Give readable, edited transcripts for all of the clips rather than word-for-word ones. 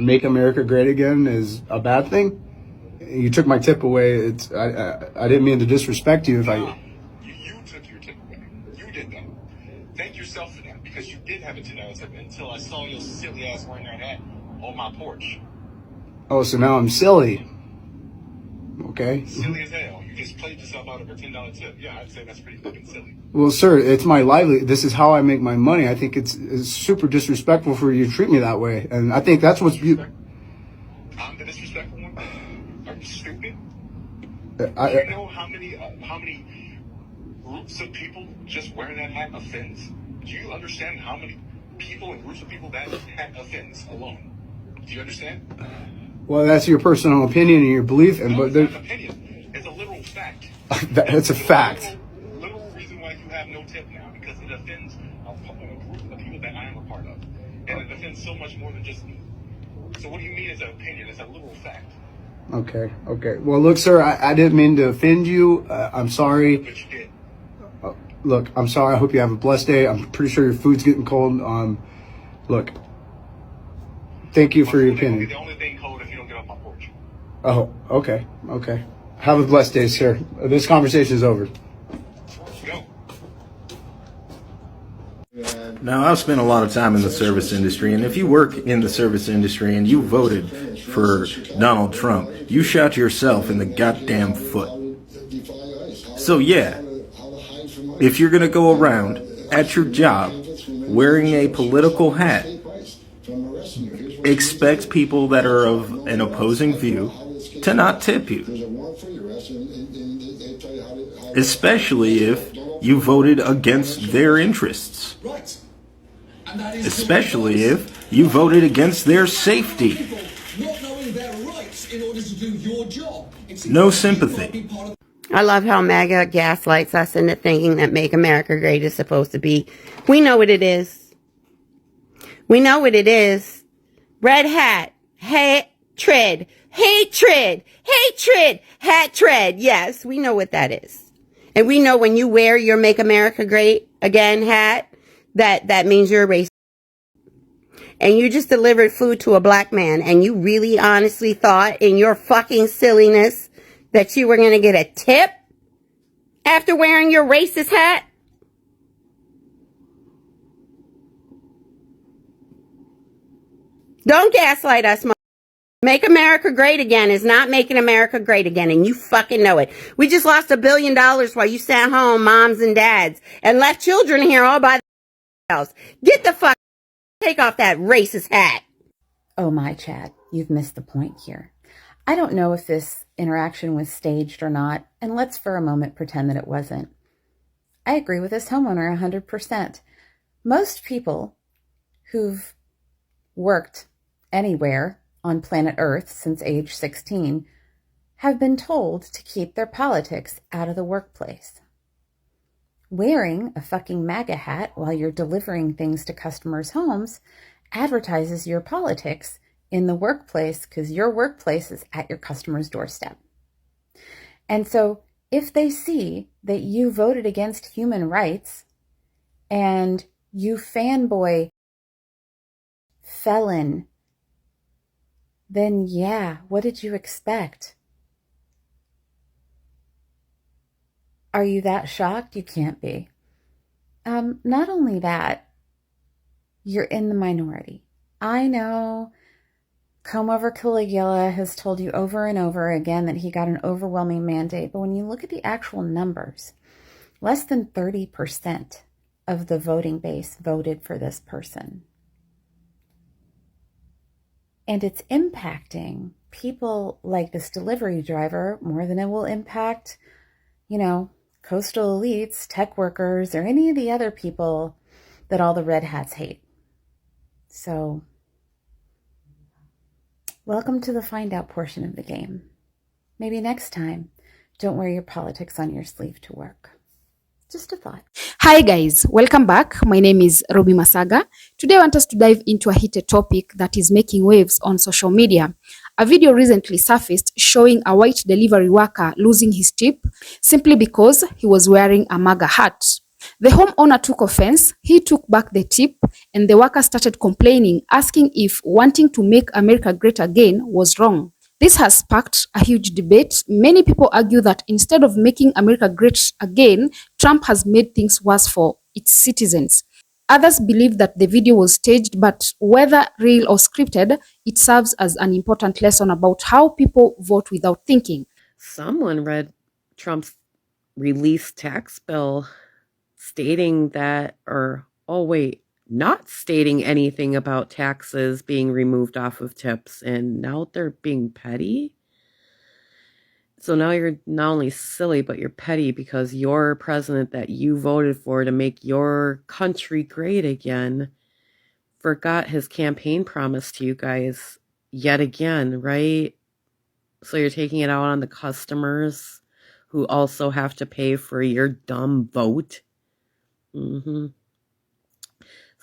make America great again is a bad thing. You took my tip away. I didn't mean to disrespect you. You took your tip away. You did that. Thank yourself for that, because you did have a $10 tip until I saw your silly ass wearing that hat on my porch. Oh, so now I'm silly. Okay. Silly as hell. You just played yourself out of a $10 tip. Yeah, I'd say that's pretty fucking silly. Well, sir, it's my livelihood. This is how I make my money. I think it's super disrespectful for you to treat me that way, and I think that's what's beautiful. I'm the disrespectful one? Are you stupid? Do you know how many groups of people just wearing that hat offends? Do you understand how many people and groups of people that hat offends alone? Do you understand? Well, that's your personal opinion and your belief, It's not an opinion. It's a literal fact. It's a fact. Literal reason why you have no tip now, because it offends a group of people that I am a part of, and it offends so much more than just me. So what do you mean it's an opinion? It's a literal fact. Okay. Well, look, sir, I didn't mean to offend you. I'm sorry. But you did. Look, I'm sorry. I hope you have a blessed day. I'm pretty sure your food's getting cold. Look, thank you for your opinion. The only thing cold if you don't get off my porch. Oh, okay. Have a blessed day, sir. This conversation is over. Go. Now, I've spent a lot of time in the service industry, and if you work in the service industry and you voted for Donald Trump, you shot yourself in the goddamn foot. So yeah, if you're gonna go around at your job wearing a political hat, expect people that are of an opposing view to not tip you. Especially if you voted against their interests. Especially if you voted against their safety. No sympathy. I love how MAGA gaslights us into thinking that Make America Great is supposed to be. We know what it is. We know what it is. Red hat. Hatred. Hat tread. Yes, we know what that is. And we know when you wear your Make America Great Again hat, that means you're a racist. And you just delivered food to a black man, and you really honestly thought in your fucking silliness that you were going to get a tip after wearing your racist hat? Don't gaslight us, Make America Great Again is not making America great again, and you fucking know it. We just lost $1 billion while you sat home, moms and dads, and left children here all by themselves. Get the fuck, take off that racist hat. Oh my, Chad, you've missed the point here. I don't know if this interaction was staged or not, and let's for a moment pretend that it wasn't. I agree with this homeowner 100%. Most people who've worked anywhere on planet Earth since age 16 have been told to keep their politics out of the workplace. Wearing a fucking MAGA hat while you're delivering things to customers' homes advertises your politics in the workplace because your workplace is at your customer's doorstep. And so if they see that you voted against human rights and you fanboy felon, then yeah, what did you expect? Are you that shocked? You can't be. Not only that, you're in the minority. I know Comb Over Caligula has told you over and over again that he got an overwhelming mandate, but when you look at the actual numbers, less than 30% of the voting base voted for this person. And it's impacting people like this delivery driver more than it will impact, coastal elites, tech workers, or any of the other people that all the red hats hate. So, welcome to the find out portion of the game. Maybe next time, don't wear your politics on your sleeve to work. Just a thought. Hi guys, welcome back. My name is Ruby Masaga. Today I want us to dive into a heated topic that is making waves on social media. A video recently surfaced showing a white delivery worker losing his tip simply because he was wearing a MAGA hat. The homeowner took offense, he took back the tip, and the worker started complaining, asking if wanting to make America great again was wrong. This has sparked a huge debate. Many people argue that instead of making America great again, Trump has made things worse for its citizens. Others believe that the video was staged, but whether real or scripted, it serves as an important lesson about how people vote without thinking. Someone read Trump's released tax bill stating that, not stating anything about taxes being removed off of tips, and now they're being petty. So now you're not only silly, but you're petty because your president that you voted for to make your country great again forgot his campaign promise to you guys yet again, right? So you're taking it out on the customers who also have to pay for your dumb vote.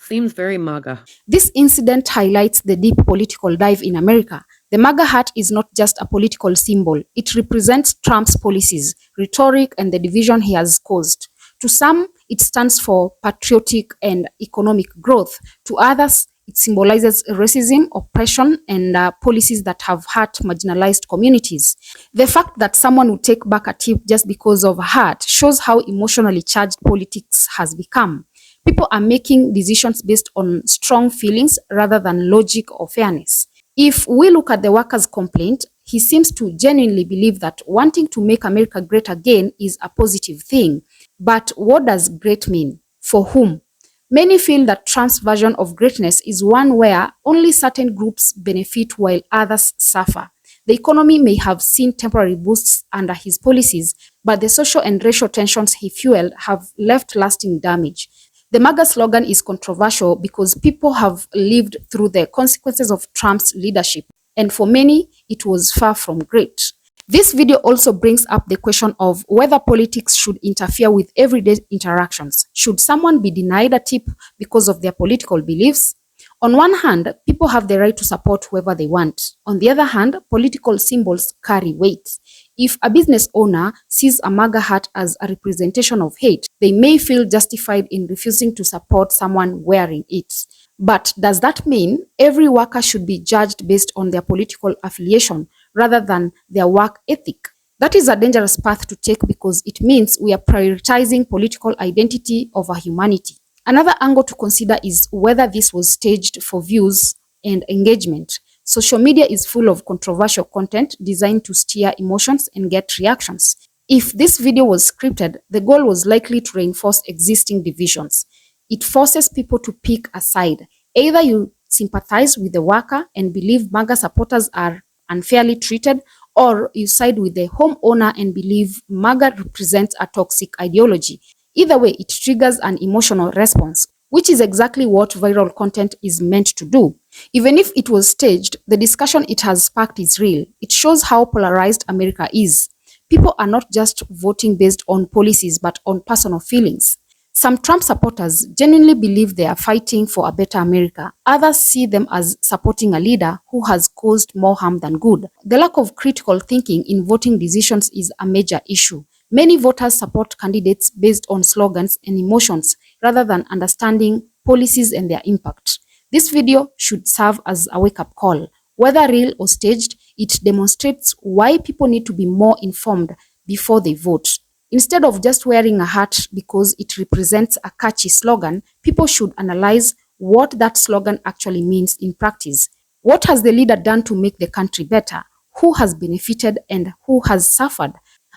Seems very MAGA. This incident highlights the deep political dive in America. The MAGA hat is not just a political symbol. It represents Trump's policies, rhetoric, and the division he has caused. To some, it stands for patriotic and economic growth. To others, it symbolizes racism, oppression, and policies that have hurt marginalized communities. The fact that someone would take back a tip just because of a hat shows how emotionally charged politics has become. People are making decisions based on strong feelings rather than logic or fairness. If we look at the worker's complaint, he seems to genuinely believe that wanting to make America great again is a positive thing. But what does great mean? For whom? Many feel that Trump's version of greatness is one where only certain groups benefit while others suffer. The economy may have seen temporary boosts under his policies, but the social and racial tensions he fueled have left lasting damage. The MAGA slogan is controversial because people have lived through the consequences of Trump's leadership, and for many, it was far from great. This video also brings up the question of whether politics should interfere with everyday interactions. Should someone be denied a tip because of their political beliefs? On one hand, people have the right to support whoever they want. On the other hand, political symbols carry weight. If a business owner sees a MAGA hat as a representation of hate, they may feel justified in refusing to support someone wearing it. But does that mean every worker should be judged based on their political affiliation rather than their work ethic? That is a dangerous path to take because it means we are prioritizing political identity over humanity. Another angle to consider is whether this was staged for views and engagement. Social media is full of controversial content designed to stir emotions and get reactions. If this video was scripted, the goal was likely to reinforce existing divisions. It forces people to pick a side. Either you sympathize with the worker and believe MAGA supporters are unfairly treated, or you side with the homeowner and believe MAGA represents a toxic ideology. Either way, it triggers an emotional response, which is exactly what viral content is meant to do. Even if it was staged, the discussion it has sparked is real. It shows how polarized America is. People are not just voting based on policies, but on personal feelings. Some Trump supporters genuinely believe they are fighting for a better America. Others see them as supporting a leader who has caused more harm than good. The lack of critical thinking in voting decisions is a major issue. Many voters support candidates based on slogans and emotions rather than understanding policies and their impact. This video should serve as a wake-up call. Whether real or staged, it demonstrates why people need to be more informed before they vote. Instead of just wearing a hat because it represents a catchy slogan, people should analyze what that slogan actually means in practice. What has the leader done to make the country better? Who has benefited and who has suffered?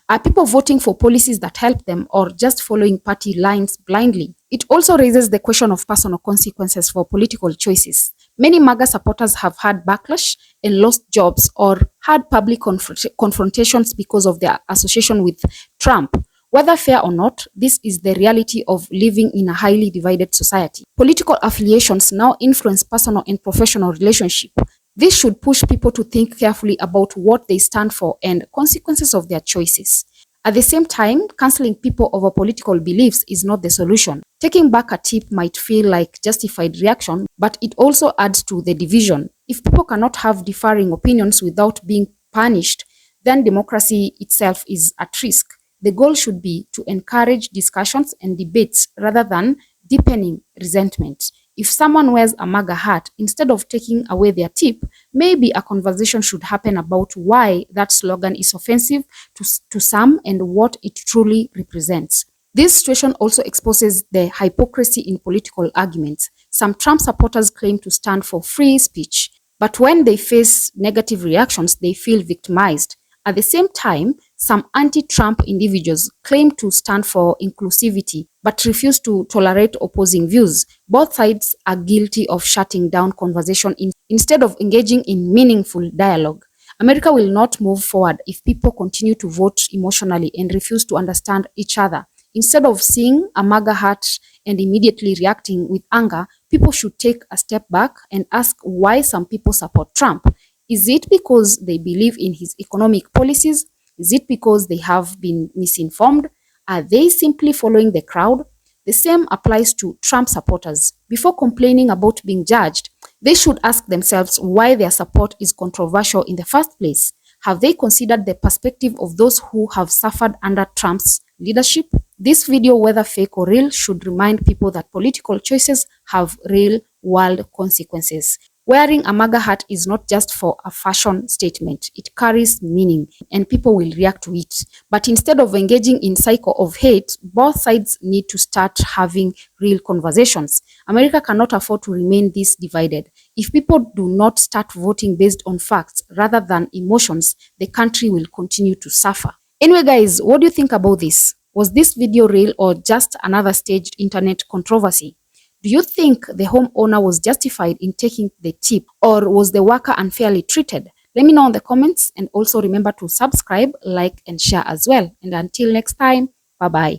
Are people voting for policies that help them or just following party lines blindly? It also raises the question of personal consequences for political choices. Many MAGA supporters have had backlash and lost jobs or had public confrontations because of their association with Trump. Whether fair or not, this is the reality of living in a highly divided society. Political affiliations now influence personal and professional relationships. This should push people to think carefully about what they stand for and consequences of their choices. At the same time, canceling people over political beliefs is not the solution. Taking back a tip might feel like justified reaction, but it also adds to the division. If people cannot have differing opinions without being punished, then democracy itself is at risk. The goal should be to encourage discussions and debates rather than deepening resentment. If someone wears a MAGA hat, instead of taking away their tip, maybe a conversation should happen about why that slogan is offensive to some and what it truly represents. This situation also exposes the hypocrisy in political arguments. Some Trump supporters claim to stand for free speech, but when they face negative reactions, they feel victimized. At the same time, some anti-Trump individuals claim to stand for inclusivity but refuse to tolerate opposing views. Both sides are guilty of shutting down conversation instead of engaging in meaningful dialogue. America will not move forward if people continue to vote emotionally and refuse to understand each other. Instead of seeing a MAGA hat and immediately reacting with anger, people should take a step back and ask why some people support Trump. Is it because they believe in his economic policies? Is it because they have been misinformed? Are they simply following the crowd? The same applies to Trump supporters. Before complaining about being judged, they should ask themselves why their support is controversial in the first place. Have they considered the perspective of those who have suffered under Trump's leadership? This video, whether fake or real, should remind people that political choices have real-world consequences. Wearing a MAGA hat is not just for a fashion statement. It carries meaning and people will react to it. But instead of engaging in cycle of hate, both sides need to start having real conversations. America cannot afford to remain this divided. If people do not start voting based on facts rather than emotions, the country will continue to suffer. Anyway, guys, what do you think about this? Was this video real or just another staged internet controversy? Do you think the homeowner was justified in taking the tip, or was the worker unfairly treated? Let me know in the comments, and also remember to subscribe, like, and share as well. And until next time, bye-bye.